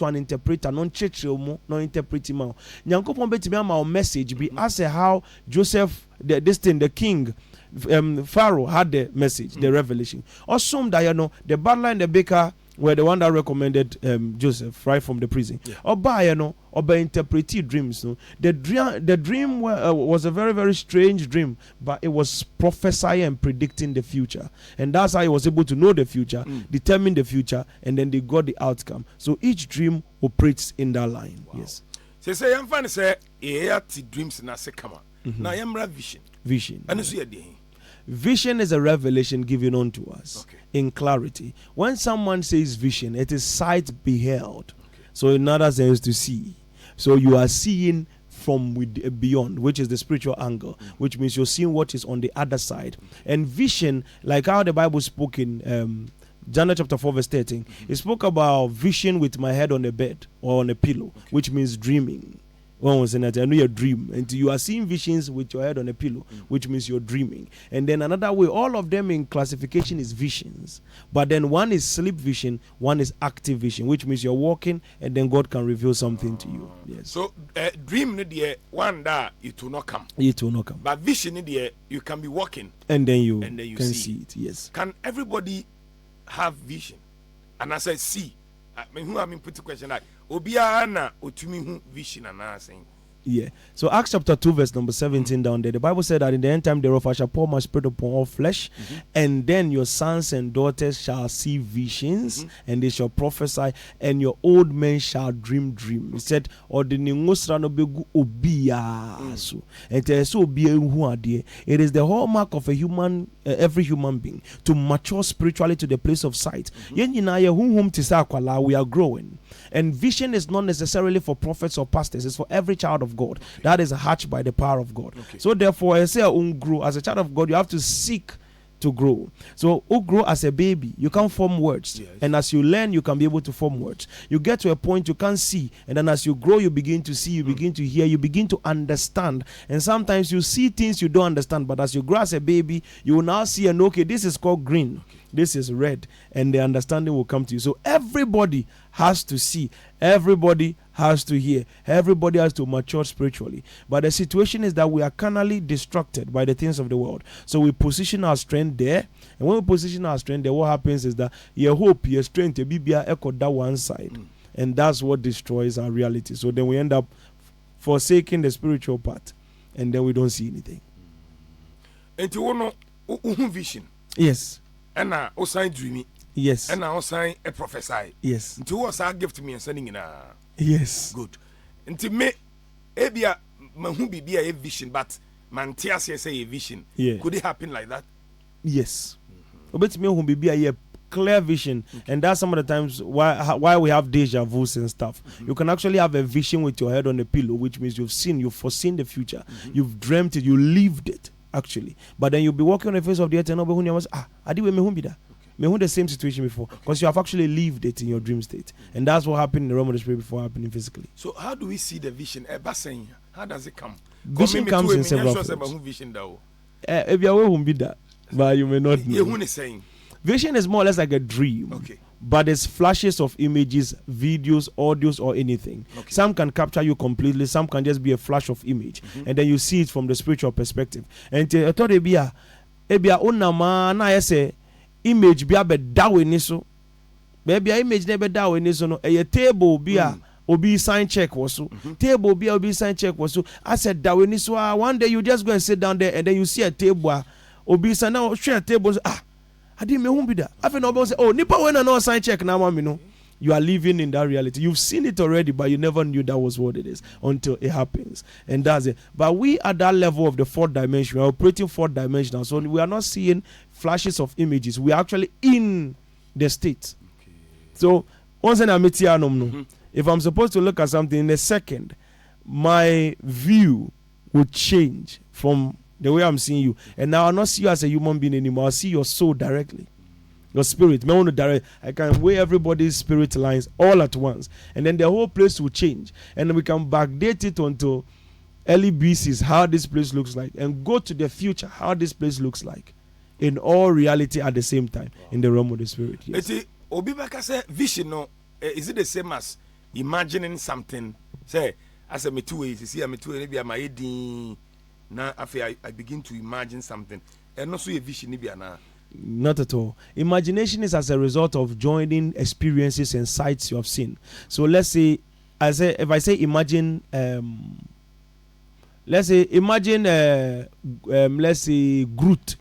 to an interpreter, non interpreting ma. Nyankopon betimi ama message be as how Joseph the king Pharaoh had the message, the revelation. Assume that the butler and the baker were the one that recommended Joseph right from the prison. Oba Oba interpreted dreams. No? The dream was a very, very strange dream, but it was prophesying and predicting the future, and that's how he was able to know the future, determine the future, and then they got the outcome. So each dream operates in that line. Wow. Yes. Say I'm fine. Say dreams na se kama. Na yamra vision. Vision. And so vision is a revelation given unto us in clarity. When someone says vision, it is sight beheld. So in other sense, to see. So you are seeing from beyond, which is the spiritual angle, which means you're seeing what is on the other side. And vision, like how the Bible spoke in Daniel chapter 4 verse 13, it spoke about vision with my head on a bed or on a pillow, which means dreaming. One was in that I know your dream, and you are seeing visions with your head on a pillow, which means you're dreaming. And then another way, all of them in classification is visions, but then one is sleep vision, one is active vision, which means you're walking, and then God can reveal something to you. Yes. So dream the one that it will not come. It will not come. But vision the you can be walking, and then you can see it. Yes. Can everybody have vision? And as I see, I mean put the question like Obiana Otumi vision and saying. Yeah. So Acts chapter 2 verse number 17 down there, the Bible said that in the end time thereof I shall pour my spirit upon all flesh, and then your sons and daughters shall see visions, and they shall prophesy, and your old men shall dream dreams. He said, or the ningosra no begu obia so. And so it is the hallmark of a human, every human being, to mature spiritually to the place of sight. We are growing. And vision is not necessarily for prophets or pastors, it's for every child of God that is hatched by the power of God. So therefore, I say grow as a child of God, you have to seek to grow. So grow as a baby, you can form words, and as you learn, you can be able to form words. You get to a point you can't see, and then as you grow, you begin to see, you begin to hear, you begin to understand. And sometimes you see things you don't understand, but as you grow as a baby, you will now see and okay, this is called green. This is red, and the understanding will come to you. So everybody has to see, everybody has to hear, everybody has to mature spiritually. But the situation is that we are carnally distracted by the things of the world. So we position our strength there, and when we position our strength there, what happens is that your hope, your strength, your bibia echo that one side, and that's what destroys our reality. So then we end up forsaking the spiritual part, and then we don't see anything. And you want to vision? Yes. And I sign dreamy. Yes. And I sign a prophesy. Yes. And to us, I give to me and sending in a. Yes. Good. And to me, Abia Mahubi be a vision, but Mantias say a vision. Yeah. Could it happen like that? Yes. But me who be a clear vision, and that's some of the times why we have deja vus and stuff. You can actually have a vision with your head on a pillow, which means you've foreseen the future, you've dreamt it, you lived it. Actually, but then you'll be walking on the face of the earth and nobody was I did me that. Me the same situation before, because you have actually lived it in your dream state, and that's what happened in the realm of the spirit before happening physically. So how do we see the vision? How does it come? Vision comes in several forms. If you will be that, but you may not know. Vision is more or less like a dream. Okay. But there's flashes of images, videos, audios, or anything. Okay. Some can capture you completely. Some can just be a flash of image, and then you see it from the spiritual perspective. And I thought it be a onama na say image be a dawe ni so. Maybe image never dawe ni so no. A table be a obi sign check was so. Table be a obi sign check was so. I said dawe ni so. One day you just go and sit down there, and then you see a table. Obi sign now share table. I didn't know who that. I think nobody say, "Oh, nipa when I know sign check now, you know." You are living in that reality. You've seen it already, but you never knew that was what it is until it happens, and that's it. But we at that level of the fourth dimension, we are operating fourth dimensional, so we are not seeing flashes of images. We are actually in the state. Okay. So once if I'm supposed to look at something in a second, my view would change from the way I'm seeing you, and now I'll not see you as a human being anymore. I'll see your soul directly, your spirit. I can weigh everybody's spirit lines all at once, and then the whole place will change, and we can backdate it onto early BCs, how this place looks like, and go to the future, how this place looks like, in all reality at the same time, in the realm of the spirit. Yes. Obi Baka say vision, no, is it the same as imagining something. Say, as a me two ways, see, I'm two maybe I'm a now I begin to imagine something, and also a vision maybe na. Not at all. Imagination is as a result of joining experiences and sights you have seen. So let's say, if I say imagine, let's say Groot.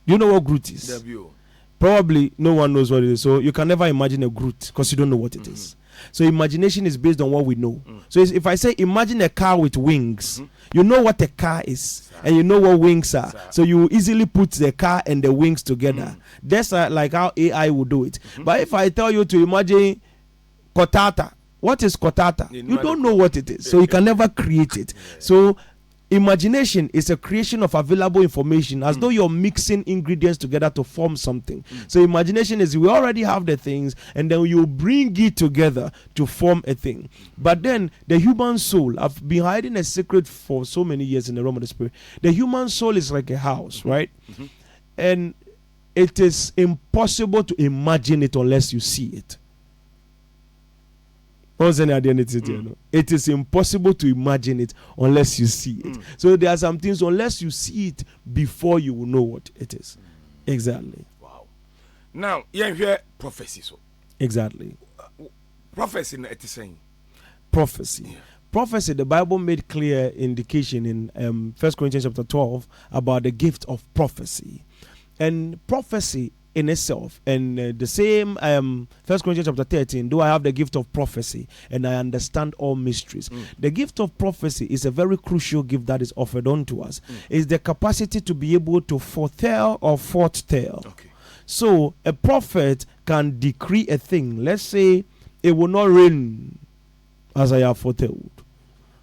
You know what Groot is? W. Probably no one knows what it is. So you can never imagine a Groot because you don't know what it is. So imagination is based on what we know. So if I say imagine a car with wings, you know what a car is and you know what wings are. So you easily put the car and the wings together. That's like how AI will do it. But if I tell you to imagine Kotata, what is Kotata? You don't know what it is. So you can never create it. So imagination is a creation of available information, as though you're mixing ingredients together to form something. So imagination is we already have the things and then you bring it together to form a thing. But then the human soul, I've been hiding a secret for so many years in the realm of the spirit. The human soul is like a house, right? And it is impossible to imagine it unless you see it. It is impossible to imagine it unless you see it. So there are some things, unless you see it before you will know what it is. Exactly. Wow. Now, you hear prophecy. So exactly. Prophecy, it is saying prophecy. Yeah. Prophecy, the Bible made clear indication in 1 Corinthians chapter 12 about the gift of prophecy. And prophecy in itself, and the same 1 Corinthians chapter 13, do I have the gift of prophecy and I understand all mysteries. The gift of prophecy is a very crucial gift that is offered unto us. It's the capacity to be able to foretell or foretell. Okay. So a prophet can decree a thing. Let's say it will not rain as I have foretold.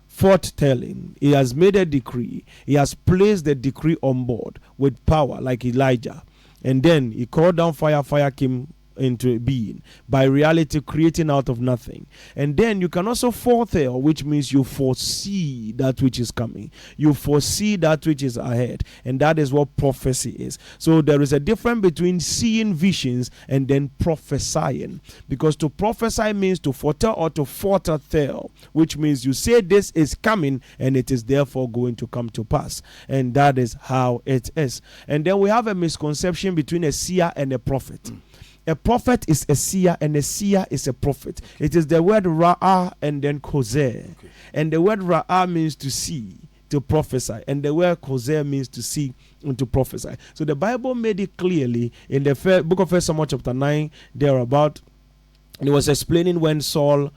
Foretelling. He has made a decree. He has placed the decree on board with power like Elijah. And then he called down fire. Fire came into being by reality, creating out of nothing. And then you can also foretell, which means you foresee that which is coming. You foresee that which is ahead. And that is what prophecy is. So there is a difference between seeing visions and then prophesying. Because to prophesy means to foretell or to foretell, which means you say this is coming and it is therefore going to come to pass. And that is how it is. And then we have a misconception between a seer and a prophet. A prophet is a seer and a seer is a prophet. It is the word ra'ah and then kozer. And the word ra'ah means to see, to prophesy. And the word kozer means to see and to prophesy. So the Bible made it clearly in the book of 1 Samuel chapter 9, thereabout. It was explaining when Saul,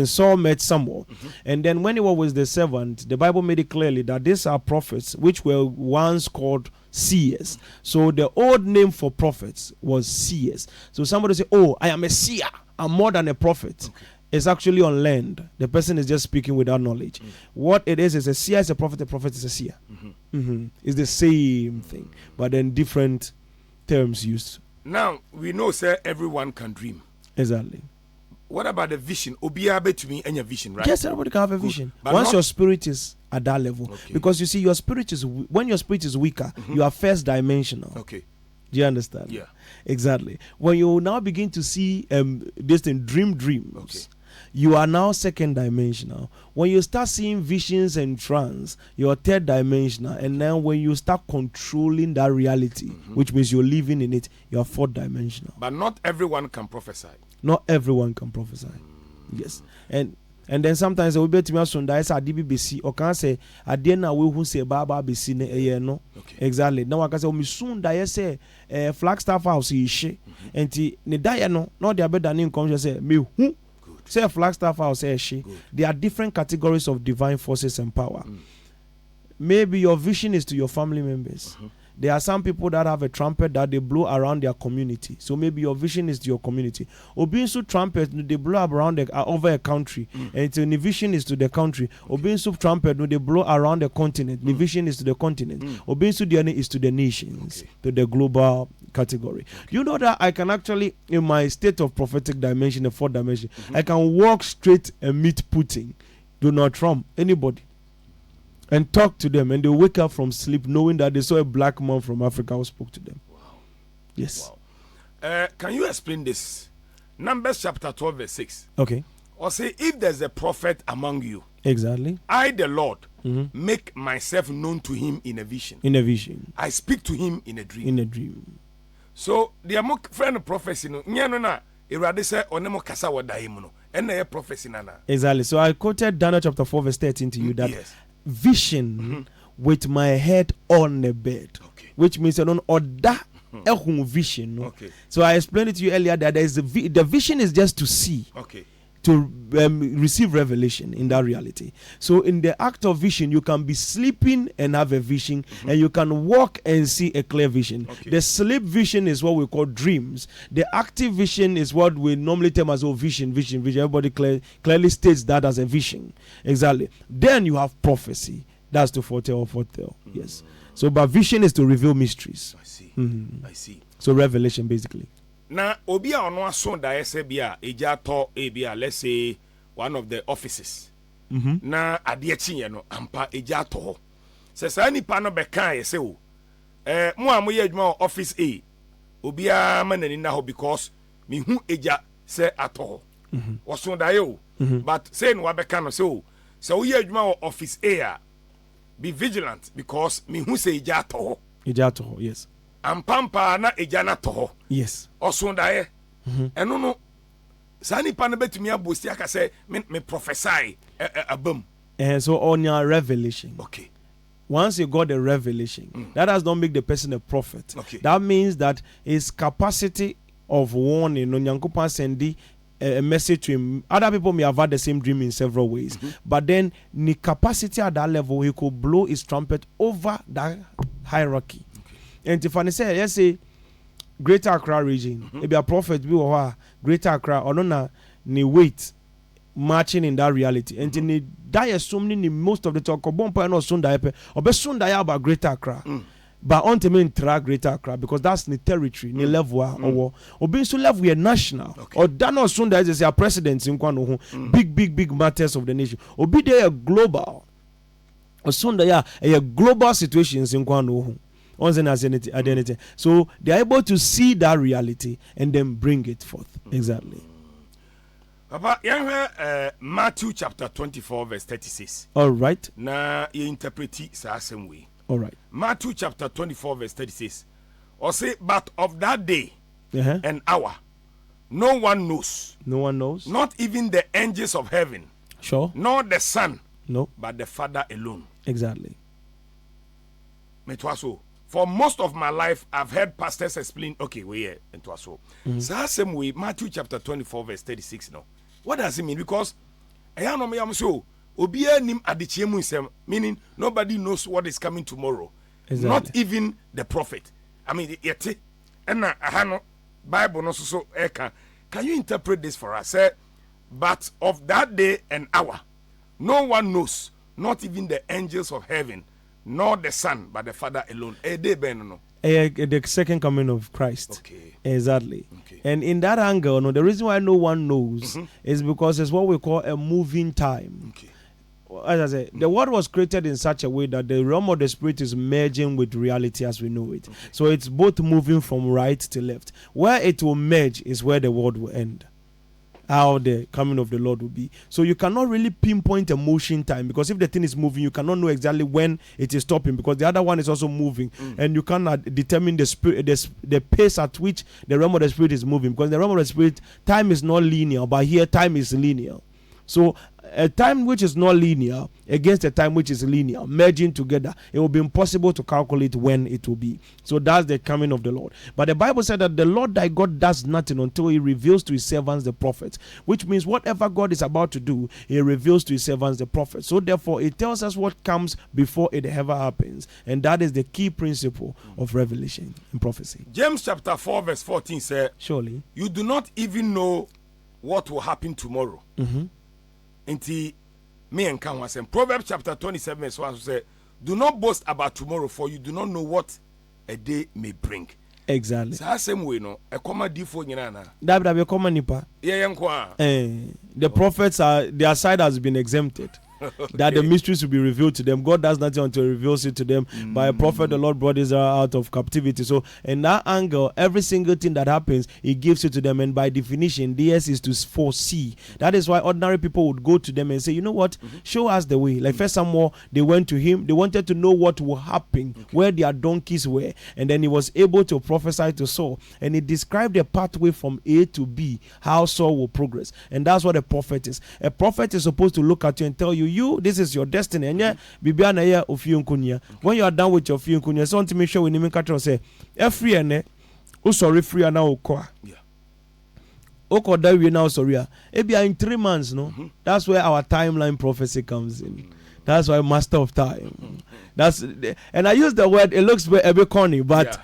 Saul met Samuel. And then when he was with the servant, the Bible made it clearly that these are prophets which were once called seers. So the old name for prophets was seers. So somebody say, oh, I am a seer, I'm more than a prophet. It's actually unlearned. The person is just speaking without knowledge. What it is a seer is a prophet is a seer. It's the same thing, but then different terms used. Now we know, sir, everyone can dream. Exactly. What about the vision? Obiabe to me and your vision, right? Yes, everybody can have a vision. Once your spirit is at that level. Because you see, your spirit is, when your spirit is weaker, you are first dimensional. Okay. Do you understand? Yeah. Exactly. When you now begin to see this thing, dreams, you are now second dimensional. When you start seeing visions and trance, you are third dimensional. And then when you start controlling that reality, which means you're living in it, you are fourth dimensional. But not everyone can prophesy. Not everyone can prophesy. Yes. And then sometimes we bet me on that DBBC or can say at the end we who say Baba BC no. Exactly. Now I can say soon that say Flagstaff house is she and the diano not the better than income just say me who say Flagstaff house say she. There are different categories of divine forces and power. Maybe your vision is to your family members. There are some people that have a trumpet that they blow around their community. So maybe your vision is to your community. Obinsu trumpet, they blow around over a country. And the vision is to the country. Obinsu trumpet, they blow around the continent. The vision is to the continent. Obinsu Diane is to the nations, to the global category. You know that I can actually, in my state of prophetic dimension, the fourth dimension, I can walk straight and meet Putin, Donald Trump, anybody, and talk to them, and they wake up from sleep knowing that they saw a black man from Africa who spoke to them. Wow. Yes. Wow. Can you explain this? Numbers chapter 12 verse 6. Okay. Or say, if there's a prophet among you, Exactly. I, the Lord, make myself known to him in a vision. In a vision. I speak to him in a dream. In a dream. So the amok friend of prophecy no nyano na Erade say onemo kasa wada him no. And a prophecy nana. Exactly. So I quoted Daniel chapter 4 verse 13 to you that vision with my head on the bed. Okay. Which means on order vision. No? Okay. So I explained it to you earlier that there is the vision is just to see. Okay. To receive revelation in that reality. So in the act of vision, you can be sleeping and have a vision, and you can walk and see a clear vision. Okay. The sleep vision is what we call dreams. The active vision is what we normally term as vision. Everybody clearly states that as a vision. Exactly. Then you have prophecy. That's to foretell. Yes. So but vision is to reveal mysteries. I see. I see. So revelation basically. Na obi a ono aso da ese bia eja to e bia, let's say one of the offices. Na ade achi no ampa eja to ho. Se sa nipa no beka ye se o. Mo a mo ye adwuma office A. Obi a manani na ho because me hu eja se ato ho. Waso da ye o. But say no wabeka no se o. Se wo ye adwuma office A be vigilant because me hu se eja to ho. Eja to ho, yes. Ampampa na eja na to ho. Yes. Osondaye. Eno no sani pa na betumi abosi aka say me prophesy abam. So on your revelation. Okay. Once you got the revelation, that does not make the person a prophet. Okay. That means that his capacity of warning, Nyankopa sendi a message to him. Other people may have had the same dream in several ways, but then the capacity at that level, he could blow his trumpet over that hierarchy. And if I say, let's say, Greater Accra region, maybe a prophet be or Greater Accra or no ni wait marching in that reality. And in the die so many most of the talk or bompa no soon die or be soon die about Greater Accra. But on to mean track Greater Accra because that's the territory, the level or being so level we are national. Okay. Or that no soon die as a president in Kwano big matters of the nation. Or be there a global or soon die a global situations in Kwano. Identity. So they are able to see that reality and then bring it forth. Exactly. Papa, you Matthew chapter 24 verse 36. All right. Na you interpret it the same way. All right. Matthew chapter 24 verse 36. Or say, but of that day and hour, no one knows. No one knows. Not even the angels of heaven. Sure. Nor the Son. No. But the Father alone. Exactly. Metwaso. For most of my life, I've heard pastors explain, okay, we here, and so. So, same way, Matthew chapter 24, verse 36. No, what does it mean? Because I know me, I'm so, Obia nim adichiemu isem, meaning nobody knows what is coming tomorrow. Exactly. Not even the prophet. I mean, yet, and I know Bible no so eka. Can you interpret this for us? Say, but of that day and hour, no one knows, not even the angels of heaven. Not the Son, but the Father alone. The second coming of Christ. Okay. Exactly. Okay. And in that angle, the reason why no one knows is because it's what we call a moving time. Okay. As I said, the world was created in such a way that the realm of the spirit is merging with reality as we know it. Okay. So it's both moving from right to left. Where it will merge is where the world will end. How the coming of the Lord will be. So you cannot really pinpoint a motion time because if the thing is moving, you cannot know exactly when it is stopping because the other one is also moving, and you cannot determine the spirit, the pace at which the realm of the spirit is moving because the realm of the spirit time is not linear, but here time is linear. So a time which is not linear against a time which is linear, merging together, it will be impossible to calculate when it will be. So that's the coming of the Lord. But the Bible said that the Lord thy God does nothing until he reveals to his servants the prophets, which means whatever God is about to do, he reveals to his servants the prophets. So therefore, it tells us what comes before it ever happens. And that is the key principle of revelation and prophecy. James chapter 4 verse 14 says, surely you do not even know what will happen tomorrow. Inti me and Kan was saying Proverbs chapter 27 verse 1 says, do not boast about tomorrow, for you do not know what a day may bring. Exactly. So same way no, a comma D4 nyana. That be common nipa. Yeah, the prophets are, their side has been exempted. that the mysteries will be revealed to them. God does nothing until he reveals it to them. By a prophet, the Lord brought Israel out of captivity. So in that angle, every single thing that happens, he gives it to them. And by definition, theirs is to foresee. That is why ordinary people would go to them and say, you know what, show us the way. Like first Samuel, they went to him. They wanted to know what will happen, where their donkeys were. And then he was able to prophesy to Saul. And he described the pathway from A to B, how Saul will progress. And that's what a prophet is. A prophet is supposed to look at you and tell you, this is your destiny. And yeah, when you are done with your few kunya, so to make sure we need to say, free and sorry free and now that we now sorry. Maybe in 3 months, no. That's where our timeline prophecy comes in. That's why master of time. And I use the word. It looks a bit corny, but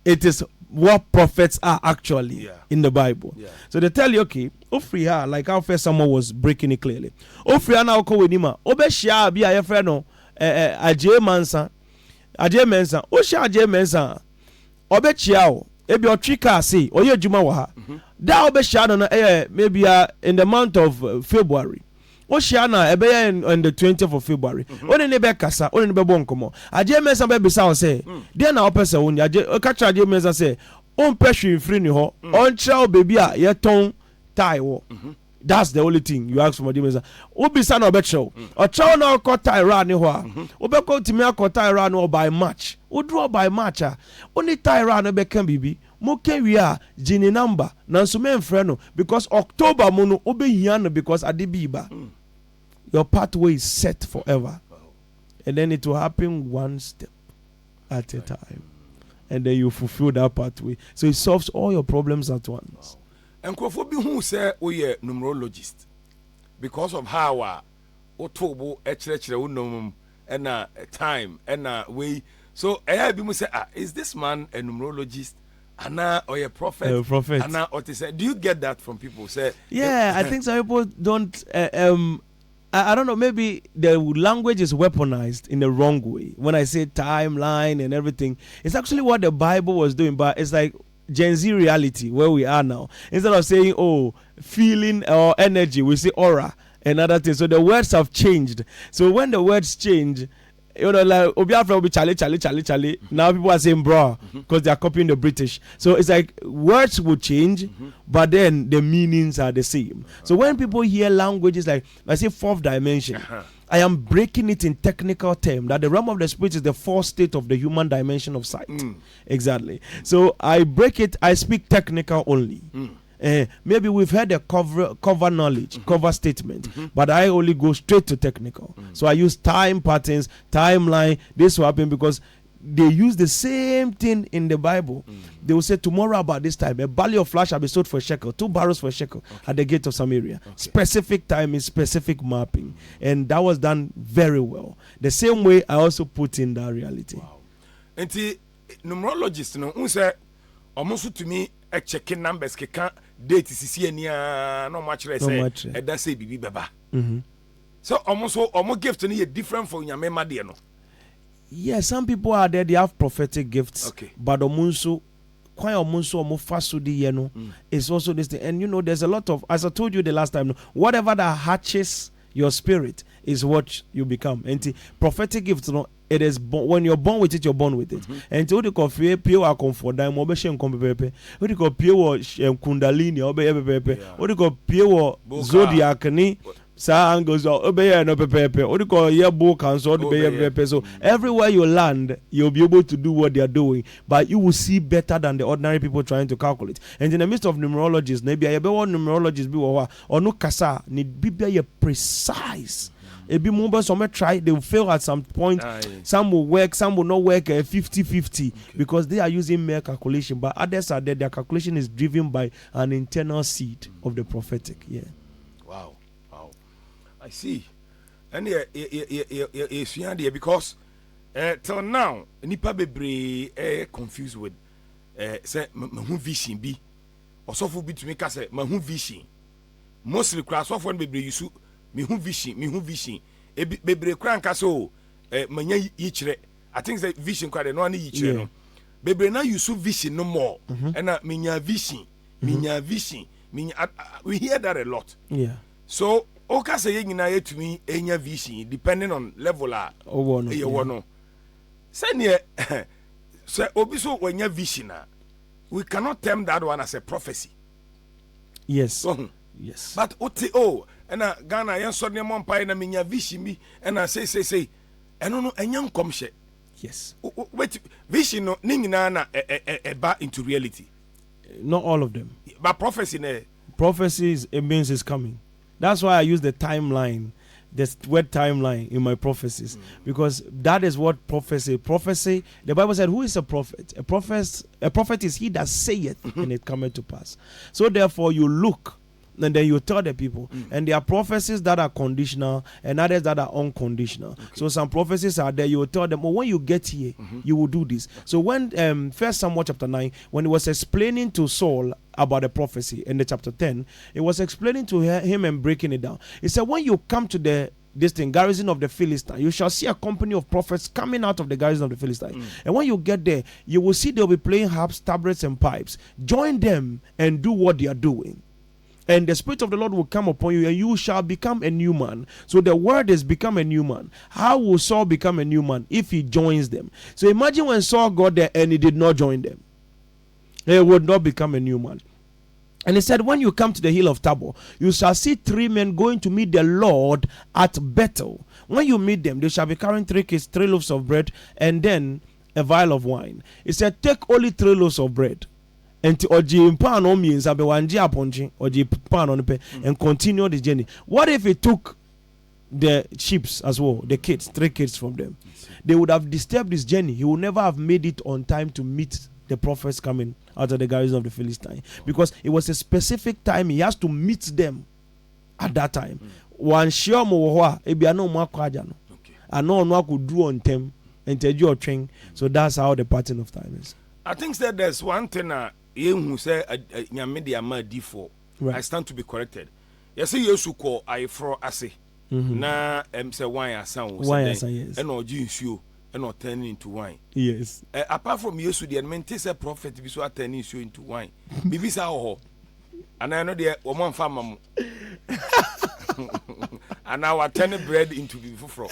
it is what prophets are actually in the Bible. So they tell you, okay, Ofria, like how first someone was breaking it clearly. Ofria now ko wenima. Obeshia bi a yefre no Aje Mensa. Osha Aje Mensa. Obechia o. Ebi otwika say oye adwuma wa ha. Da obeshia no maybe in the month of February. Oceana ebe on the 20th of February. Oni ne be kasa, oni ne be bon komo. Aje Mensa be bisa o say, dey na opese oni aje catch Aje Mensa say, on pehwe free ni ho, on try baby a ye ton tie wo. That's the only thing you ask from Aje Mensa. Obisa na obecho. O try na ko tie ra ni ho a. Obeko timi akọ tie ra no by March. O draw by March a. Oni tie ra no be kan bibi. Mo ke wi a jini number na so me mfre no because October mo no obehia no because adibiba. Your pathway is set forever. And then it will happen one step at a time. And then you fulfill that pathway. So it solves all your problems at once. And Kofobi who say we are numerologist because of how Otobo unum and time and way. So I be say, is this man a numerologist? Anna or a prophet? A prophet. Anna or say, do you get that from people? Say, yeah, I think some people don't. I don't know, maybe the language is weaponized in the wrong way. When I say timeline and everything, it's actually what the Bible was doing, but it's like Gen Z reality where we are now. Instead of saying, oh, feeling or energy, we say aura and other things. So the words have changed. So when the words change, you know, like Obiafra will be Charlie. Now people are saying bro because they are copying the British. So it's like words will change, but then the meanings are the same. So when people hear languages like, I say fourth dimension, I am breaking it in technical term that the realm of the spirit is the fourth state of the human dimension of sight. Exactly. So I break it. I speak technical only. Maybe we've heard a cover knowledge, cover statement, but I only go straight to technical. So I use time patterns, timeline. This will happen because they use the same thing in the Bible. They will say tomorrow about this time, a barrel of flour shall be sold for a shekel, 2 barrels for a shekel at the gate of Samaria. Specific time is specific mapping, and that was done very well. The same way I also put in that reality. Wow. And the numerologist, who say almost to me a checking numbers can date is no much less and that's a bibi baba. So almost gift to different from your memory. Yeah, some people are there, they have prophetic gifts. Okay. But omunso quite omunso omufasudi yeno is also this thing. And you know, there's a lot of, as I told you the last time, whatever that hatches your spirit is what you become. And the prophetic gifts, you know, it is when you're born with it, you're born with it. And to the coffee, pure comfort, dime, obeshem compepe, what you call pure kundalini, obey, what you call pure zodiac, sa angles obey no pepe, what you call your book and so pepe. So everywhere you land, you'll be able to do what they are doing, but you will see better than the ordinary people trying to calculate. And in the midst of numerologists, maybe I be one numerologist be or no kasa need be precise. Ebi mumba some try, they will fail at some point. Some will work, some will not work 50-50 because they are using mere calculation, but others are there, their calculation is driven by an internal seed of the prophetic. Yeah. Wow. I see. And because till now nipa bebre confused with say mahu vision bi osofo bi to make say mahu vision mostly class of one bebre yusu mehu vision bebre kran ka so manya yichire. I think the vision kwa no ani yichire no bebre na yusu vision no more and minya vision we hear that a lot. Yeah. So Okay, say you na to me enya vision depending on level no. Say near say obiso when your vision we cannot term that one as a prophecy. Yes. Yes. But and Ghana yan so ne mon pai na menya vision bi and I say and no enyan komhye. Yes. Wait, vision no ningina na eba into reality. Not all of them. But prophecy prophecies, it means it's coming. That's why I use the timeline, the word timeline in my prophecies, because that is what prophecy. Prophecy. The Bible said, "Who is a prophet? A prophet is he that saith, and it cometh to pass." So therefore, you look, and then you tell the people, and there are prophecies that are conditional, and others that are unconditional. Okay. So some prophecies are there. You will tell them, "Oh, when you get here, you will do this." So when First Samuel chapter 9, when he was explaining to Saul about the prophecy in the chapter 10, it was explaining to him and breaking it down. He said, when you come to the garrison of the Philistine, you shall see a company of prophets coming out of the garrison of the Philistine. And when you get there, you will see they'll be playing harps, tabrets, and pipes. Join them and do what they are doing. And the Spirit of the Lord will come upon you, and you shall become a new man. So the word is become a new man. How will Saul become a new man? If he joins them. So imagine when Saul got there and he did not join them. He would not become a new man. And he said, when you come to the hill of Tabor, you shall see 3 men going to meet the Lord at Bethel. When you meet them, they shall be carrying 3 loaves of bread and then a vial of wine. He said, take only 3 loaves of bread and continue the journey. What if he took the sheep as well, the kids, 3 kids from them? They would have disturbed his journey. He would never have made it on time to meet the prophets coming out of the garrison of the Philistine, because it was a specific time he has to meet them at that time. One sure mo e bia no mo akwaja no. Ano no could do on them and tell you train. So that's how the pattern of time is. I think that there's one thing who say media ma D4. I stand to be corrected. You see you call I fro ase. Na say wine asan yes. And no jinsu and not turning into wine. Yes. Apart from you, the admintance a prophet be so turning you into wine. Bibi sa ho. And I know the woman farmer. And now I turn bread into before.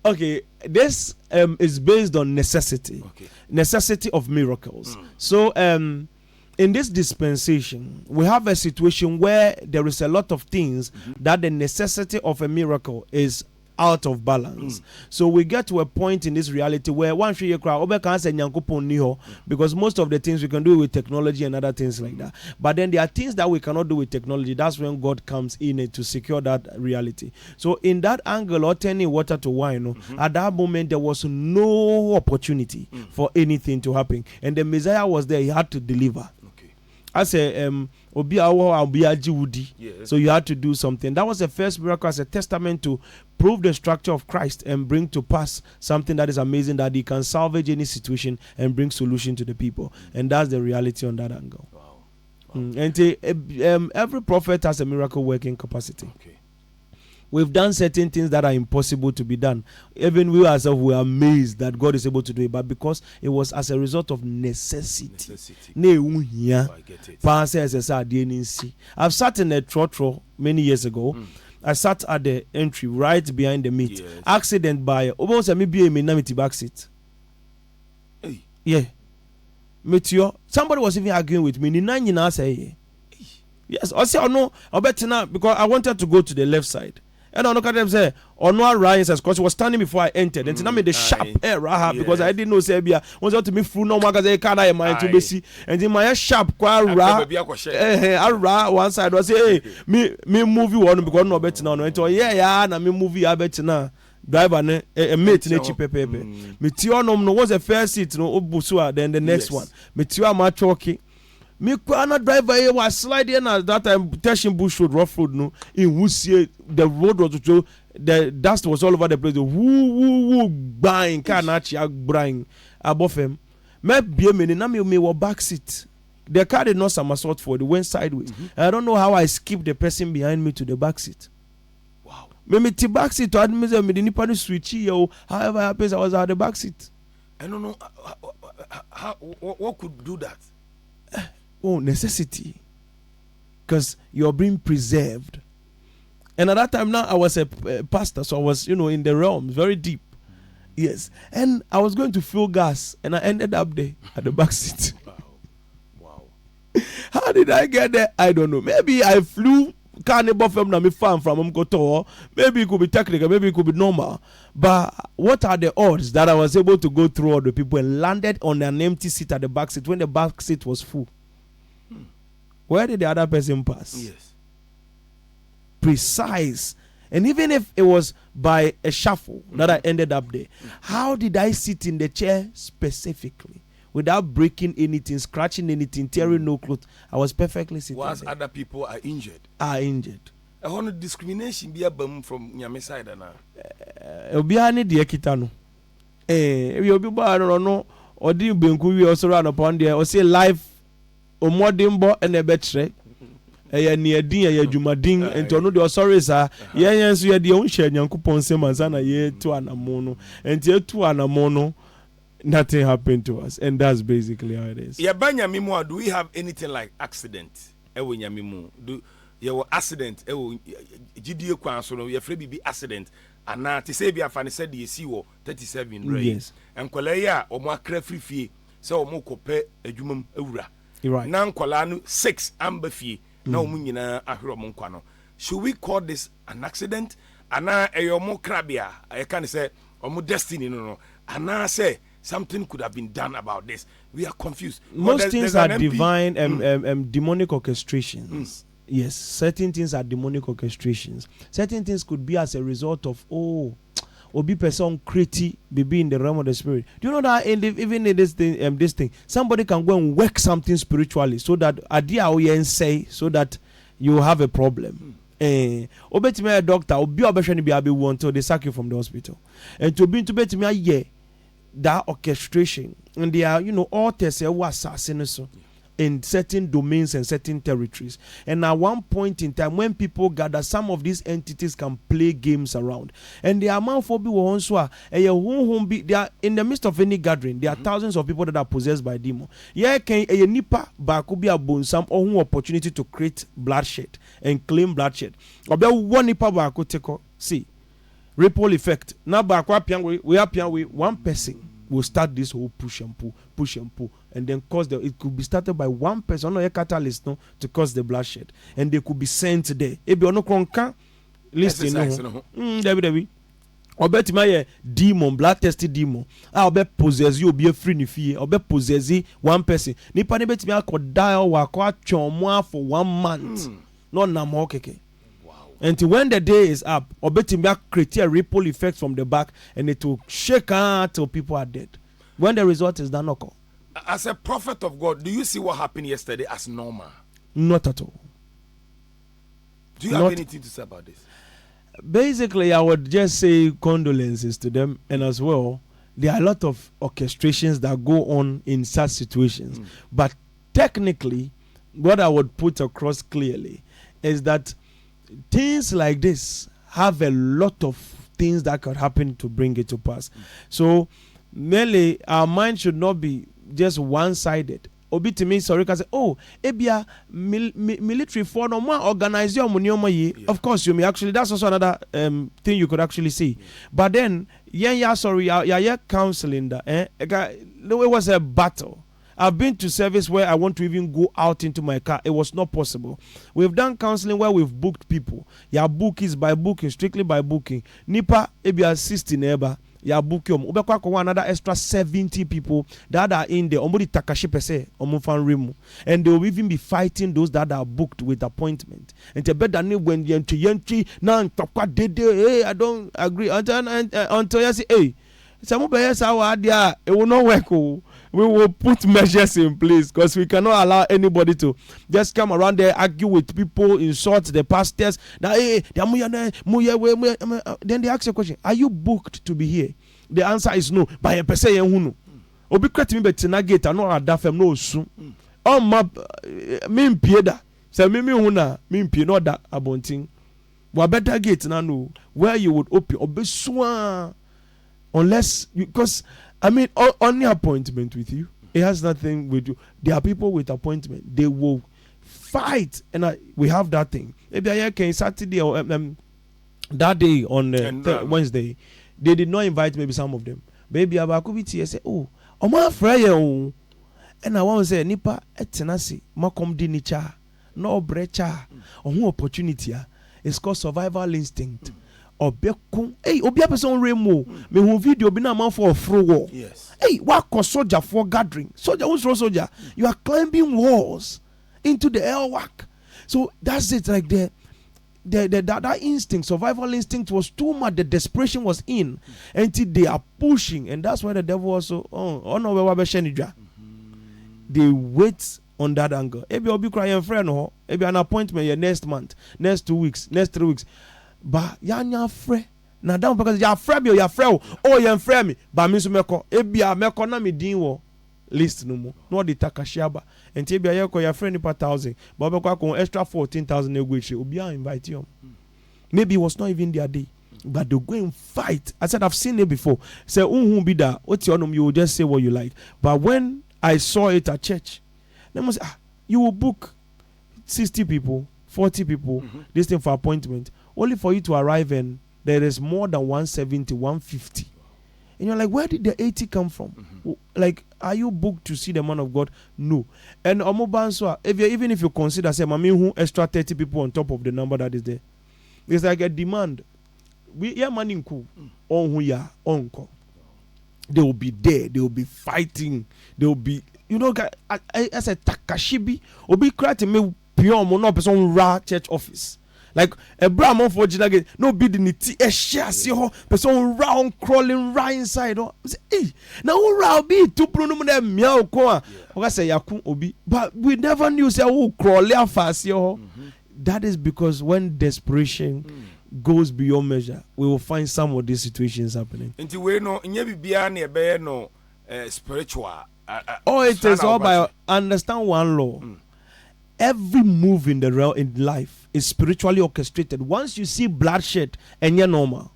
Okay, this is based on necessity. Okay. Necessity of miracles. So in this dispensation, we have a situation where there is a lot of things that the necessity of a miracle is out of balance. So we get to a point in this reality where one should because most of the things we can do with technology and other things like that. But then there are things that we cannot do with technology. That's when God comes in to secure that reality. So in that angle, or turning water to wine, at that moment there was no opportunity for anything to happen. And the Messiah was there, he had to deliver. I say, so you had to do something. That was the first miracle as a testament to prove the structure of Christ and bring to pass something that is amazing, that he can salvage any situation and bring solution to the people. And that's the reality on that angle. Wow. And every prophet has a miracle working capacity. Okay. We've done certain things that are impossible to be done. Even we ourselves were amazed that God is able to do it, but because it was as a result of necessity. I get it. I've sat in a trotro many years ago. I sat at the entry right behind the meat. Yes. Accident by almost a maybe back seat. Hey. Yeah. Meteor. Somebody was even arguing with me. Yes. I said, oh no, I bet now because I wanted to go to the left side. And I look at them say, or no Ryan says, because he was standing before I entered. And I made the sharp error because I didn't know Serbia was out to me through no magazine can I mind to be see. And in my sharp qua one side was hey, me movie one because no better now. And yeah, na me movie I bet now. Driver ne a mate ne cheap pepe. Me tionom no was a first seat no obusua then the next one. Me tia ma choki. Me kwana driver here was sliding at that time Teshin Bush Road, rough road no in Wusie the road was to the dust was all over the place. Woo bang kanachi agbang above him. Me be me na me were back seat. The car did not somersault forward, it went sideways. I don't know how I skipped the person behind me to the back seat. Wow. Me to back seat to admit me the nipa switchy yo. However happens I was at the back seat. I don't know how what could do that. Oh, necessity. Because you're being preserved. And at that time now I was a pastor, so I was, in the realm, very deep. Yes. And I was going to fill gas, and I ended up there at the back seat. Wow. How did I get there? I don't know. Maybe I flew carnival from Nami farm from Mkoto. Maybe it could be technical, maybe it could be normal. But what are the odds that I was able to go through all the people and landed on an empty seat at the back seat when the back seat was full? Where did the other person pass? Yes. Precise. And even if it was by a shuffle that I ended up there, how did I sit in the chair specifically without breaking anything, scratching anything, tearing no clothes? I was perfectly sitting Whilst there. other people are injured. A whole discrimination be a bum from Nyame side na. Obiara ne de kita no. Obi ba no odi benku wi osoro anopon de o say life omodimbo ene betre. Eya ni edin eya dwumadin enti ono de osoro sa yen so ye de onhye Nyankopon sem ansa na ye tu anamo no. Enti etu anamo no, nothing happened to us, and that's basically how it is. Yeah, Banyamimu, do we have anything like accident? Ewo Nyamimu, do your accident? Ewo GDA kwanso no, your free be accident. And now to say be a fan said the CO 37 right? Yes. And Kolaya or more crafty fee, so more cope a jumum ura. Right. Now Kolanu 6 amber fee. No munina ahiro monkwano. Should we call this an accident? Ana eyomo krabia. I can say omo destiny no. Ana say something could have been done about this. We are confused. Most things are divine demonic orchestrations. Yes, certain things are demonic orchestrations. Certain things could be as a result of obi person creative be in the realm of the spirit. Do you know that even in this thing, somebody can go and work something spiritually so that adia say so that you have a problem. Obetime a doctor, obi obeshani be abewu until they sack you from the hospital. And to be betime that orchestration, and they are all tests assassin so in certain domains and certain territories. And at one point in time, when people gather, some of these entities can play games around. And the amount for people they are in the midst of any gathering. There are thousands of people that are possessed by demon. Yeah, can a nipa ba could be a bone some or opportunity to create bloodshed and claim bloodshed. Or one nipa ba could take see ripple effect. Now ba we are one person will start this whole push and pull, and then cause it could be started by one person, no a catalyst, no, to cause the bloodshed, and they could be sent there. Ebi ono kronka listen no. Debi. Obet my demon, blood tested demon. I be possess you, be a free ni fie. Obe possess one person. Nipa ne betimi akoda wa kwa chomwa for 1 month. No na mo keke. Until when the day is up, Obetimia create a ripple effect from the back, and it will shake out till people are dead. When the result is done, occur. As a prophet of God, do you see what happened yesterday as normal? Not at all. Do you have anything to say about this? Basically, I would just say condolences to them, and as well, there are a lot of orchestrations that go on in such situations. But technically, what I would put across clearly is that things like this have a lot of things that could happen to bring it to pass. So mainly our mind should not be just one-sided. Obi to me sorry can say, ebia military for no more organize your money. Of course you may actually, that's also another thing you could actually see. But then yeah counseling that it was a battle. I've been to service where I want to even go out into my car. It was not possible. We've done counseling where we've booked people. Your book is by booking, strictly by booking. Nipa, ebi assist neighbor. Ya book yom. Ubekwa kwa another extra 70 people that are in there. Omodi takashi pese, omufan rimu. And they will even be fighting those that are booked with appointment. And te better ni when yentri na ntokwa dede. Hey, I don't agree. Until you say, hey, some of it will not work. We will put measures in place because we cannot allow anybody to just come around there, argue with people, insult the pastors. Then they ask a question: are you booked to be here? The answer is no. By a person who obi kreti me betina gate no adafem no osu. Ma me mpieda. Say me huna me mpie no da abontin. Wa better gate na no where you would open obesua unless because I mean, on the appointment with you, it has nothing with you. There are people with appointment. They will fight, and we have that thing. Maybe I can Saturday or that day on Wednesday, they did not invite maybe some of them. Baby, I could be say, oh, my friend, and I want to say, Nipa etenasi, makom di nicha, no brecha, or opportunity. It's called survival instinct. Obekun, hey, obia person remo, me who video be na man for a throw war. Yes. Hey, what soldier for gathering? Soldier, who's soldier? You are climbing walls into the air work. So that's it, like that instinct, survival instinct was too much. The desperation was in, until they are pushing, and that's why the devil also they wait on that angle. Maybe I'll be crying friend or maybe an appointment next month, next 2 weeks, next 3 weeks. But ya friend. Now down because ya friend me, ya friend. Oh, ya friend me. But me so meko. Ebia meko na me din wo list no mo. No the takashiaba. And ebia ya ko ya friend per 1,000. But meko ko extra 14,000 egweche. Obia invite you. Maybe it was not even their day. But they go and fight. I said I've seen it before. Say unhu be that. What's your name? You will just say what you like. But when I saw it at church, they must say, you will book 60 people, 40 people, this thing for appointment. Only for you to arrive and there is more than 170, 150. And you're like, where did the 80 come from? Like, are you booked to see the man of God? No. And even if you consider, say, Mami, who extra 30 people on top of the number that is there, it's like a demand. We yeah, money cool. On who ya on call. They will be there. They will be fighting. They will be, you know, I said Takashibi. Obi create me pion mo no person ra church office. Like a Brahman for Jinage, no bidding it, a share, see her, person round crawling right inside. Hey, now who be two pronum meow coa, or I say Yakun Obi, but we never knew say who crawl fast. That is because when desperation goes beyond measure, we will find some of these situations happening. Until we know, in every beer no spiritual. Oh, it is all by understand one law. Every move in the realm in life is spiritually orchestrated. Once you see bloodshed, and you're normal.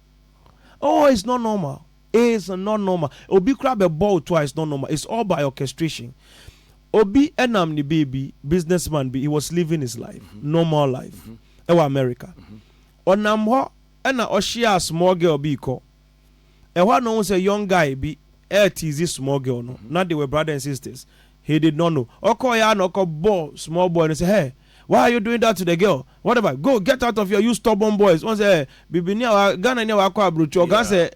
Oh, it's not normal. It's not normal. Obi grab a ball twice, not normal. It's all by orchestration. Obi enam ni baby businessman be he was living his life, normal life. America. Onam ho ena oshia small girl be ko. Ewa no was a young guy be teasy small girl no. Not they were brothers and sisters. He did not know. Okoya no ball small boy and say, hey, why are you doing that to the girl? Whatever. Go get out of here, you stubborn boys. One say, Bibinia Ghana never akwa brucho. Gan say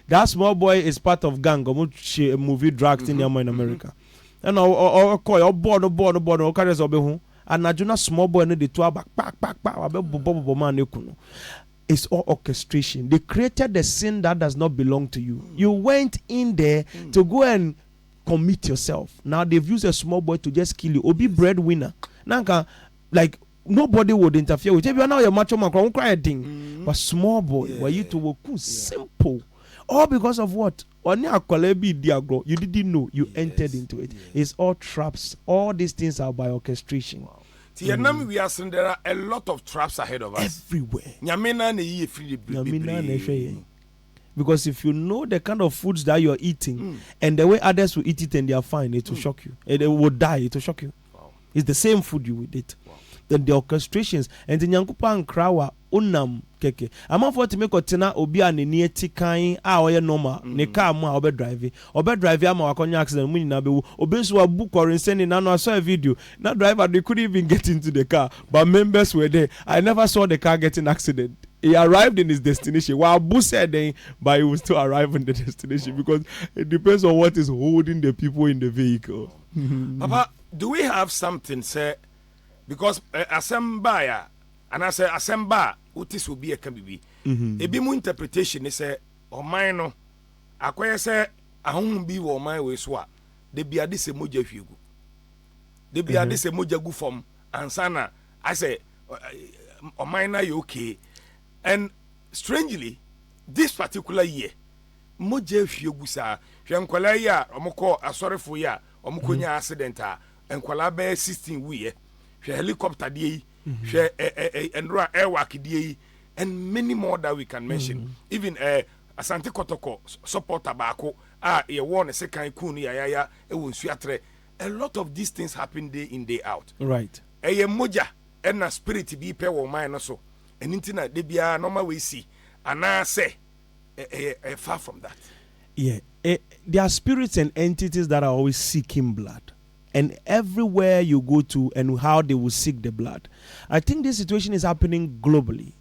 that small boy is part of gang. Movie dragged in in America. And call board carries obehu. And Najuna small boy no the two back. It's all orchestration. They created the sin that does not belong to you. You went in there to go and commit yourself. Now they've used a small boy to just kill you. Obi breadwinner. Nanka, like nobody would interfere with you. If you are now your macho man, won't cry a thing. But small boy, were you to work simple. All because of what? You didn't know. You entered into it. It's all traps. All these things are by orchestration. Wow. We are saying there are a lot of traps ahead of us. Everywhere. Because if you know the kind of foods that you're eating and the way others will eat it and they are fine, it will shock you. And they will die, it will shock you. Wow. It's the same food you will eat. Wow. Then the orchestrations and the nyankupa and krawa unam keke. I'm for to make otena obi aneni etikan oye normal ne car mu obe drive ama wakonya accident mu nyina bewu obi so abu quarantine na no I saw a video na driver they couldn't even get into the car but members were there. I never saw the car getting accident. He arrived in his destination. While Abu said then, but he will still arrive in the destination because it depends on what is holding the people in the vehicle. Papa, do we have something say because assemble and I say assemble utis will be a kabibi. A bit more interpretation is say or mine no akwaya say ahun bi wo man we so a de bia de se moja hwiegu de bia de se moja gu fom ansana I say or mine na you okay. And strangely, this particular year, moja hwiegu sa hwenkwala ya omko asorefo ya omko nya accident a enkwala be 16 we hwe helicopter dey hwe enro airwork dey and many more that we can mention. Even Asante Kotoko supporter baako a ye won second kun ya e won suatre a lot of these things happen day in, day out. Right. Moja and a spirit be pay or mine also. And internet they be a normal we see. And I say far from that. Yeah. There are spirits and entities that are always seeking blood. And everywhere you go to and how they will seek the blood. I think this situation is happening globally.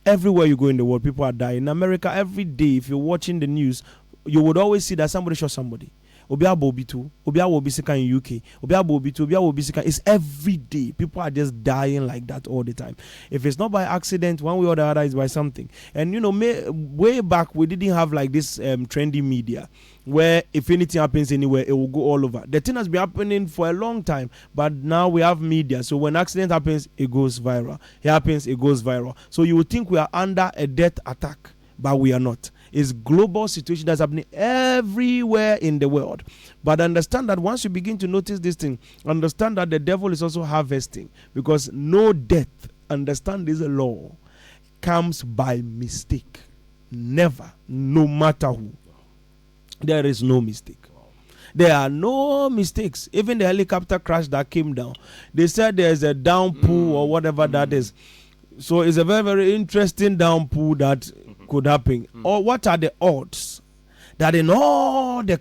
Everywhere you go in the world, people are dying. In America, every day, if you're watching the news, you would always see that somebody shot somebody. Obia Bobi too. Obia will be sick in UK. Obia Bobi too. Obia will be sick. It's every day. People are just dying like that all the time. If it's not by accident, one way or the other, it's by something. And you know, way back we didn't have like this trendy media where if anything happens anywhere, it will go all over. The thing has been happening for a long time, but now we have media. So when accident happens, it goes viral. It happens, it goes viral. So you would think we are under a death attack, but we are not. It's global situation that's happening everywhere in the world. But understand that once you begin to notice this thing, understand that the devil is also harvesting, because no death, understand this law, comes by mistake. Never, no matter who. There is no mistake. There are no mistakes. Even the helicopter crash that came down, they said there's a downpour or whatever that is. So it's a very, very interesting downpour that could happen. Or what are the odds that in all the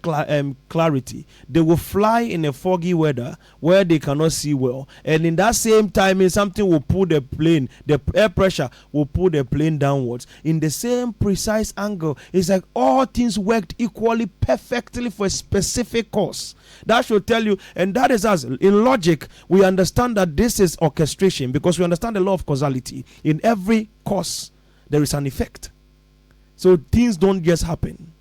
clarity they will fly in a foggy weather where they cannot see well, and in that same time something will pull the plane, the air pressure will pull the plane downwards in the same precise angle. It's like all things worked equally perfectly for a specific cause. That should tell you, and that is us. In logic, we understand that this is orchestration, because we understand the law of causality. In every cause there is an effect. So things don't just happen.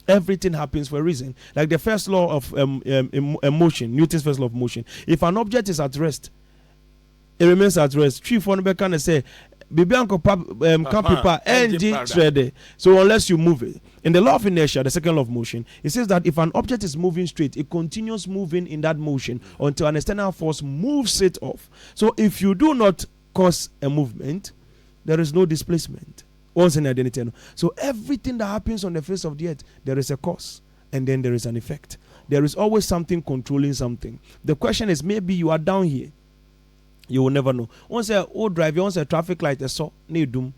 Everything happens for a reason. Like the first law of motion, Newton's first law of motion. If an object is at rest, it remains at rest. Chief one can say, so unless you move it. In the law of inertia, the second law of motion, it says that if an object is moving straight, it continues moving in that motion until an external force moves it off. So if you do not cause a movement, there is no displacement. So everything that happens on the face of the earth, there is a cause and then there is an effect. There is always something controlling something. The question is, maybe you are down here, you will never know. Once a drive, once a traffic light is so near doom,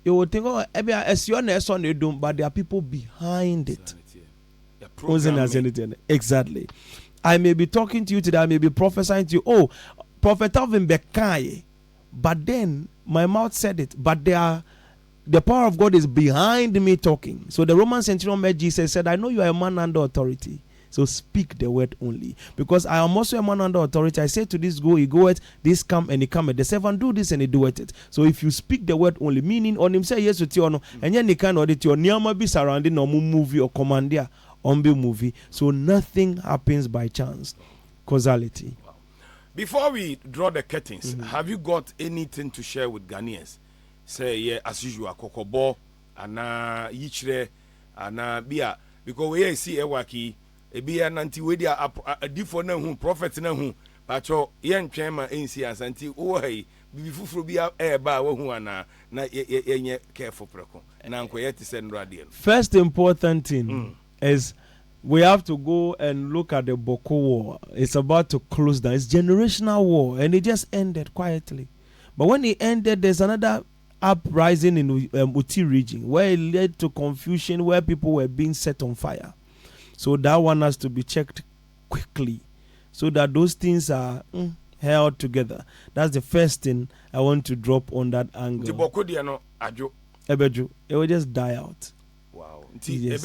you will think, oh, but there are people behind it. Exactly. I may be talking to you today, I may be prophesying to you, oh, Prophet Telvin Bekai, but then my mouth said it, but the power of God is behind me talking. So the Roman centurion met Jesus, said, I know you are a man under authority, so speak the word only. Because I am also a man under authority. I say to this, go, he goeth, this come, and he cometh. The servant do this, and he doeth it. So if you speak the word only, meaning on him say yes with you, and then he can audit your niyama be surrounding or movie or commandia on be movie. So nothing happens by chance. Causality. Before we draw the curtains, have you got anything to share with Ghanaians? Say, yeah, as usual, Kokobo, and Yichre, and Bia, because we see a waki, a Bia Nanti, we are a different who prophets in whom, but your young chairman ain't see us until, oh, hey, before be a air bar who are na careful preco, and Uncle Yet to send radian. First important thing is, we have to go and look at the Boko War. It's about to close down. It's generational war, and it just ended quietly. But when it ended, there's another uprising in Uti region where it led to confusion, where people were being set on fire. So that one has to be checked quickly, so that those things are held together. That's the first thing I want to drop on that angle. The Boko Diano Ajo Ebeju, it will just die out. Yes.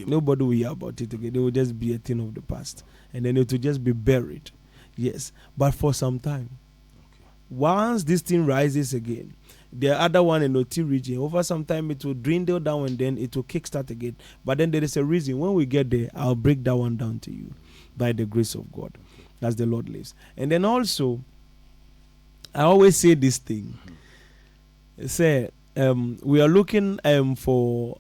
Nobody will hear about it again. It will just be a thing of the past, and then it will just be buried. Yes, but for some time. Once this thing rises again, the other one in the T region, over some time it will dwindle down and then it will kickstart again. But then there is a reason. When we get there, I'll break that one down to you by the grace of God, as the Lord lives. And then also, I always say this thing. Say, we are looking for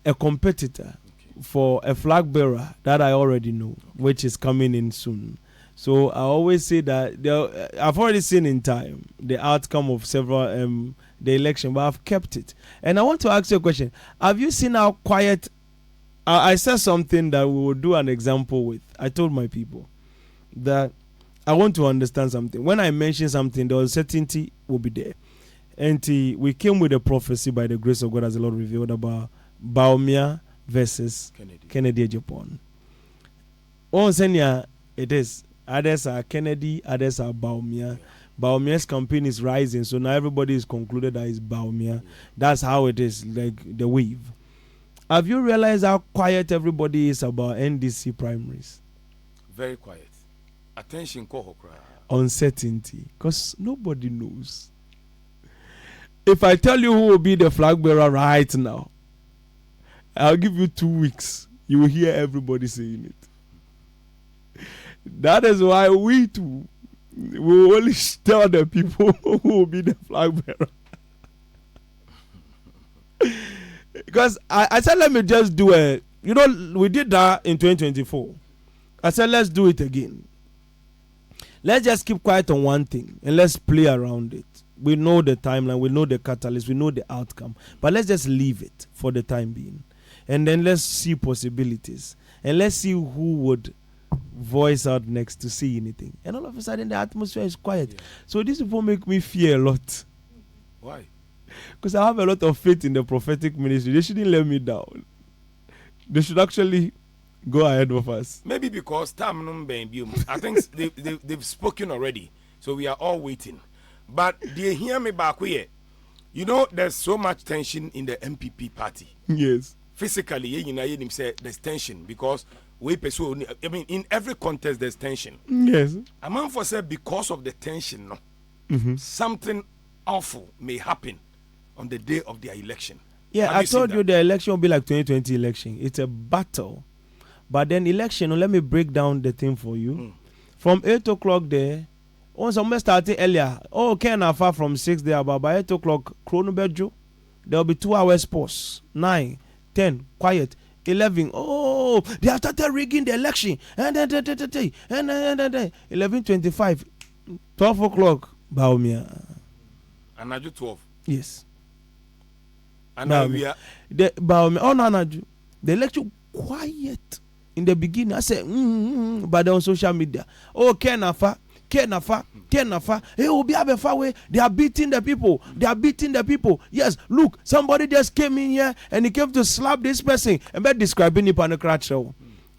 a competitor, for a flag bearer that I already know, which is coming in soon. So I always say that I've already seen in time the outcome of several the election, but I've kept it. And I want to ask you a question: have you seen how quiet I said something that we will do an example with. I told my people that I want to understand something. When I mention something, the uncertainty will be there. And we came with a prophecy by the grace of God, as the Lord revealed, about Bawumia versus Kennedy Japan. One senior, it is. Others are Kennedy, others are Bawumia. Bawumia's campaign is rising, so now everybody is concluded that it's Bawumia. That's how it is, like the wave. Have you realized how quiet everybody is about NDC primaries? Very quiet. Attention, uncertainty, because nobody knows. If I tell you who will be the flag bearer right now, I'll give you 2 weeks. You will hear everybody saying it. That is why we too will only tell the people who will be the flag bearer. Because I said, let me just do it. You know, we did that in 2024. I said, let's do it again. Let's just keep quiet on one thing and let's play around it. We know the timeline, we know the catalyst, we know the outcome. But let's just leave it for the time being. And then let's see possibilities. And let's see who would voice out next to see anything. And all of a sudden the atmosphere is quiet. Yeah. So these people make me fear a lot. Why? Because I have a lot of faith in the prophetic ministry. They shouldn't let me down. They should actually go ahead of us. Maybe because I think they've spoken already. So we are all waiting. But they hear me back here. You know, there's so much tension in the NPP party. Yes. Physically, there's tension because we pursue. I mean, in every contest, there's tension. Yes. A man for say because of the tension, something awful may happen on the day of their election. Yeah, I told you the election will be like 2020 election. It's a battle. But then election, let me break down the thing for you. From 8 o'clock there, on some started earlier. Oh, can I far from 6 there, but by 8 o'clock, Chronobejo, there will be 2 hours pause. 9, 10, quiet. 11, oh, they have started rigging the election. And then 11:25, 12 o'clock, Bawumia. And I do 12. Yes. And now we are the Bawumia. Oh no, the election quiet in the beginning. I said, but on social media, oh, Kenafa. Hey, Obi Abefawe, they are beating the people. Yes, look, somebody just came in here and he came to slap this person and by describing it on the crotch show.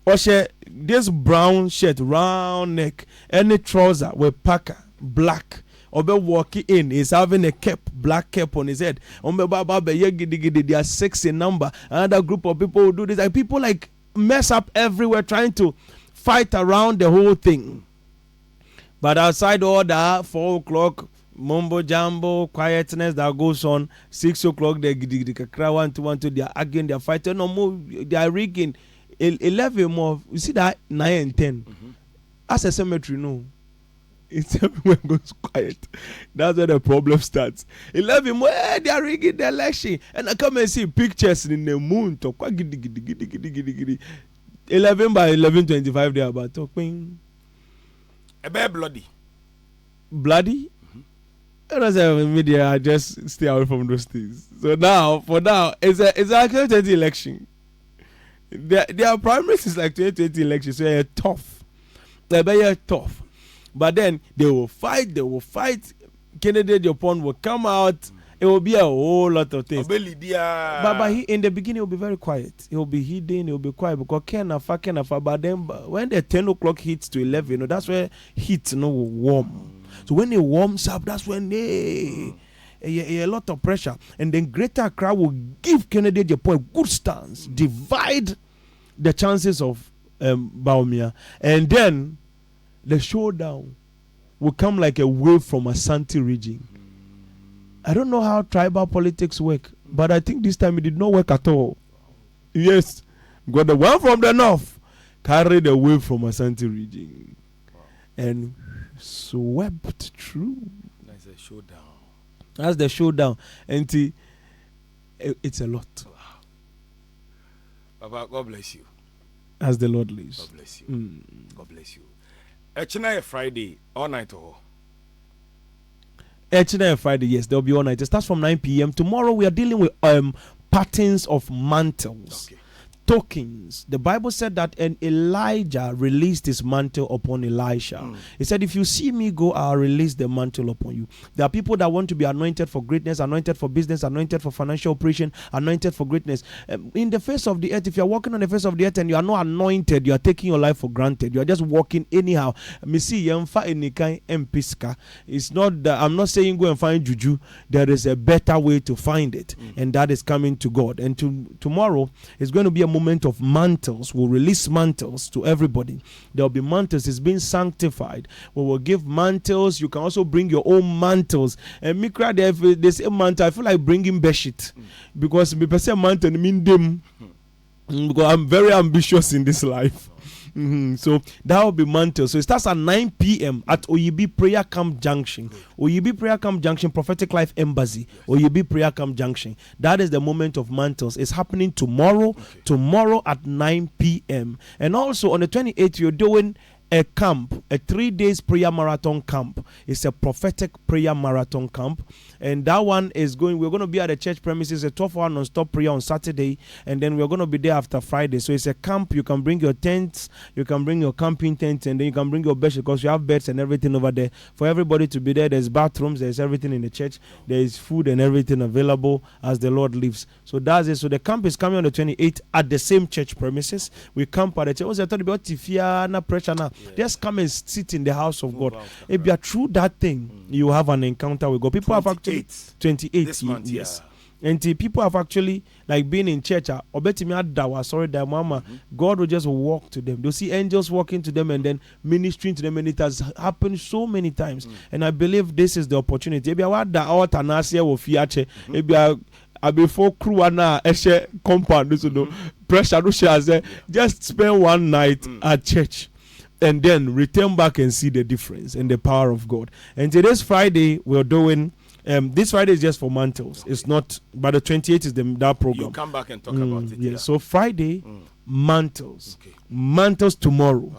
Or this brown shirt, round neck, any trouser with packer, black. Obe walking in, he's having a cap, black cap on his head. They are 6 in number. Another group of people who do this. And people like mess up everywhere trying to fight around the whole thing. But outside all that, 4 o'clock, mumbo jumbo, quietness that goes on. 6 o'clock, they cry 1, 2, 1, 2, they are arguing, they are fighting, no more, they are rigging. 11 more, you see that 9 and 10. As a cemetery, no. It's everywhere goes quiet. That's where the problem starts. 11 more, they are rigging the election. And I come and see pictures in the moon. 11 by 11:25, they are about talking. A bit bloody. Bloody? Media, I just stay away from those things. So now, for now, it's actually 2020 election. Their primaries is like 2020 election, so they're tough. They're very tough. But then they will fight. Kennedy Japan will come out. It will be a whole lot of things. But in the beginning, it will be very quiet. It will be hidden. It will be quiet because Kenafa. But then when the 10 o'clock hits to 11, that's where heat will warm. So when it warms up, that's when a lot of pressure. And then Greater Accra will give Kennedy Japan a good stance, divide the chances of Bawumia. And then the showdown will come like a wave from Ashanti region. I don't know how tribal politics work, but I think this time it did not work at all. Yes, got the one from the north carried the wave from Ashanti region and swept through. That's a showdown. That's the showdown, and it's a lot. Baba, God bless you. As the Lord lives. God bless you. God bless you. Echina Friday all night or. Echina Friday, yes, there'll be all night. It starts from 9 p.m. Tomorrow we are dealing with patterns of mantles. Okay. tokens. The Bible said that Elijah released his mantle upon Elisha. He said, if you see me go, I'll release the mantle upon you. There are people that want to be anointed for greatness, anointed for business, anointed for financial operation, anointed for greatness. In the face of the earth, if you're walking on the face of the earth and you are not anointed, you are taking your life for granted. You are just walking anyhow. It's not that I'm not saying go and find juju. There is a better way to find it, and that is coming to God. And tomorrow is going to be a moment of mantles. We'll release mantles to everybody. There will be mantles. It's being sanctified. We will give mantles. You can also bring your own mantles. And Mikra, they say mantle. I feel like bringing bedsheet because me person mantle mean them. Because I'm very ambitious in this life. So that will be mantle. So it starts at 9 p.m. at Oyibi Prayer Camp Junction. Oyibi Prayer Camp Junction, Prophetic Life Embassy. Oyibi Prayer Camp Junction. That is the moment of mantles. It's happening tomorrow. Tomorrow at 9 p.m. And also on the 28th, you're doing a camp, a 3 days prayer marathon camp. It's a prophetic prayer marathon camp, and that one is we're going to be at the church premises, a 12-hour non-stop prayer on Saturday, and then we're going to be there after Friday. So it's a camp. You can bring your tents, you can bring your camping tents, and then you can bring your beds because you have beds and everything over there for everybody to be there. There's bathrooms, there's everything in the church, there is food and everything available as the Lord lives. So that's it. So the camp is coming on the 28th at the same church premises. We camp at the church. I thought about Tifia, pressure now. Just come and sit in the house of God. If you are through that thing, you have an encounter with God. People have actually 28 this month, yes. And people have actually like been in church. God will just walk to them. They'll see angels walking to them and then ministering to them, and it has happened so many times. And I believe this is the opportunity. Maybe I want the out and maybe I before crew and compound pressure just spend one night at church and then return back and see the difference and the power of God. And today's Friday we're doing this Friday is just for mantles. It's not, but the 28th is that program. You come back and talk about it. Yes. So Friday, mantles. Mantles tomorrow.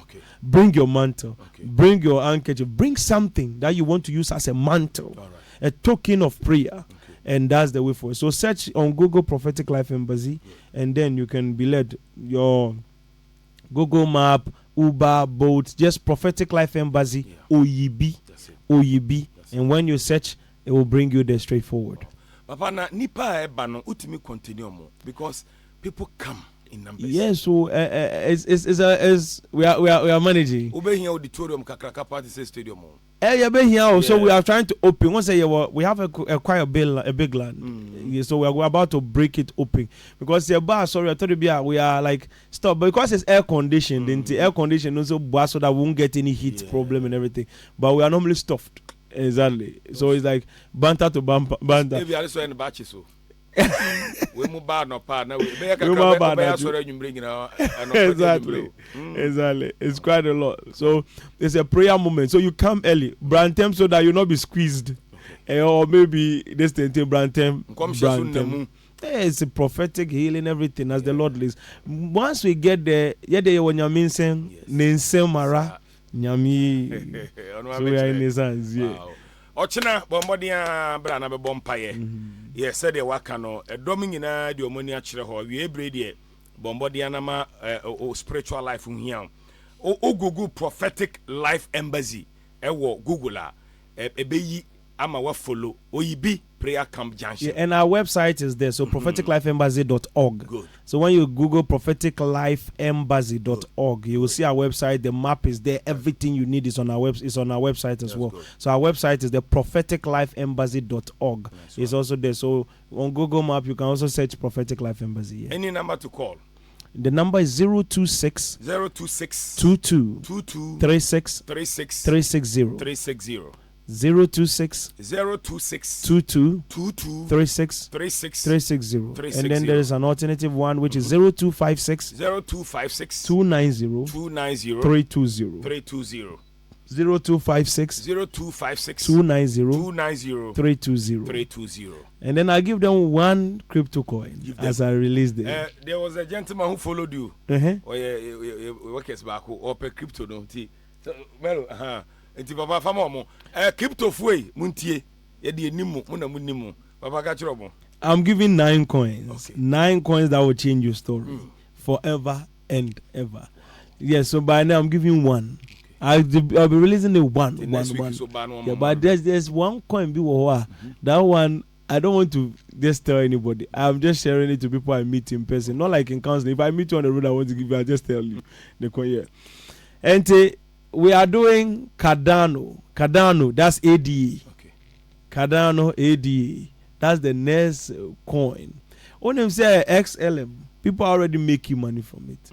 Bring your mantle. Bring your handkerchief. Bring something that you want to use as a mantle, a token of prayer. And that's the way forward. So search on Google Prophetic Life Embassy, and then you can be led. Your Google Map, Uber, Bolt, just Prophetic Life Embassy, Oyibi, Oyibi. And when you search, it will bring you there straight forward. Papa, na nipa ebano utimi continue mo because people come in numbers. Yes, so we are managing. Ube here auditorium kakraka party say stadium. So we are trying to open. Once we have quite a big land. So we are about to break it open because the bar. Sorry, I told you we are like stop because it's air conditioned. The air conditioned also so that we won't get any heat problem and everything. But we are normally stuffed. Exactly. So it's like banter to banter. Maybe I also in the batches so. We move bad no part now. Exactly. Exactly. It's quite a lot. So it's a prayer moment. So you come early, Brantem, so that you not be squeezed, or maybe this thing Brantem. It's a prophetic healing, everything as the Lord leads. Once we get there, when you're Ninsem Mara. Nyami, so we are in his hands. Ochina bombodia bra na be bompaye. Yes, said the wakano a domina the omonia chere ho we ebrede bombodia na ma spiritual life here. O Google Prophetic Life Embassy wo Google ebeyi ama wa follow Oyibi Prayer Camp Junction. Yeah, and our website is there, so propheticlifeembassy.org. Good. So when you Google propheticlifeembassy.org, you will see our website. The map is there. Everything you need is on our website as well. Good. So our website is the propheticlifeembassy.org. It's also there. So on Google Map, you can also search Prophetic Life Embassy. Yeah. Any number to call? The number is 026 22 36 360. 026 22 36 360. And then there is an alternative one which is 0256 290 320. 0256 290 320. And then I give them one crypto coin as I release them. There was a gentleman who followed you. Workers back or per crypto don't he? Well, Enti papa fama mo crypto fuwe muntie ye de nimu muna papa ka chiro mo. I'm giving 9 coins. Okay. 9 coins that will change your story. forever and ever. Yes, so by now I'm giving one. I'll be releasing the one. Yeah, but there's one coin that one I don't want to just tell anybody. I'm just sharing it to people I meet in person. Not like in counseling. If I meet you on the road, I want to give you, I'll just tell you the coin here. And we are doing Cardano. Cardano, that's ADA. Okay. Cardano ADA. That's the next coin. When them say XLM, people are already making money from it.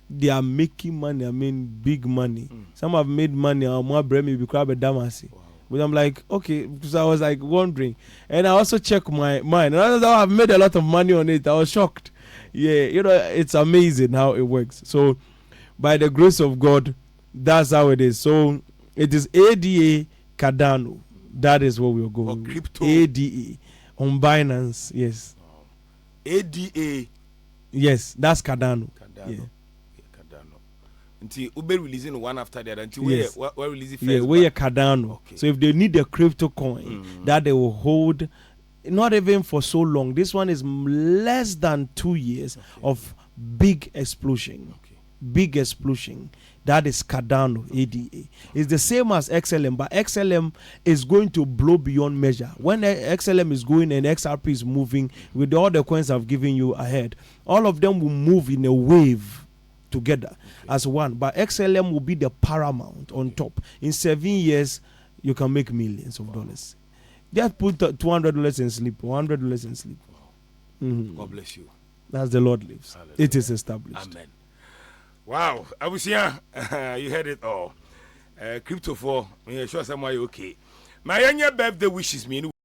They are making money, I mean big money. Some have made money on more bread maybe crab a damasi. But I'm like, okay, because I was like wondering. And I also check my mind. And I've made a lot of money on it. I was shocked. Yeah, it's amazing how it works. So by the grace of God, that's how it is. So it is ADA Cardano. That is what we're going with. Crypto. ADA on Binance, yes. ADA. Yes, that's Cardano. Yeah. Until Uber releasing one after the other. Until yes. we're releasing first. Yeah, we're Cardano. Okay. So if they need a crypto coin that they will hold, not even for so long. This one is less than 2 years of big explosion. Okay. Big explosion. That is Cardano ADA. It's the same as XLM, but XLM is going to blow beyond measure. When XLM is going and XRP is moving with all the coins I've given you ahead, all of them will move in a wave together as one, but XLM will be the paramount on top. In 7 years, you can make millions of dollars. Just put $200 in sleep, $100 in sleep. God bless you. That's the Lord lives. Hallelujah. It is established. Amen. Wow, I was here. You heard it all. Crypto for me, sure somewhere okay. My birthday wishes me.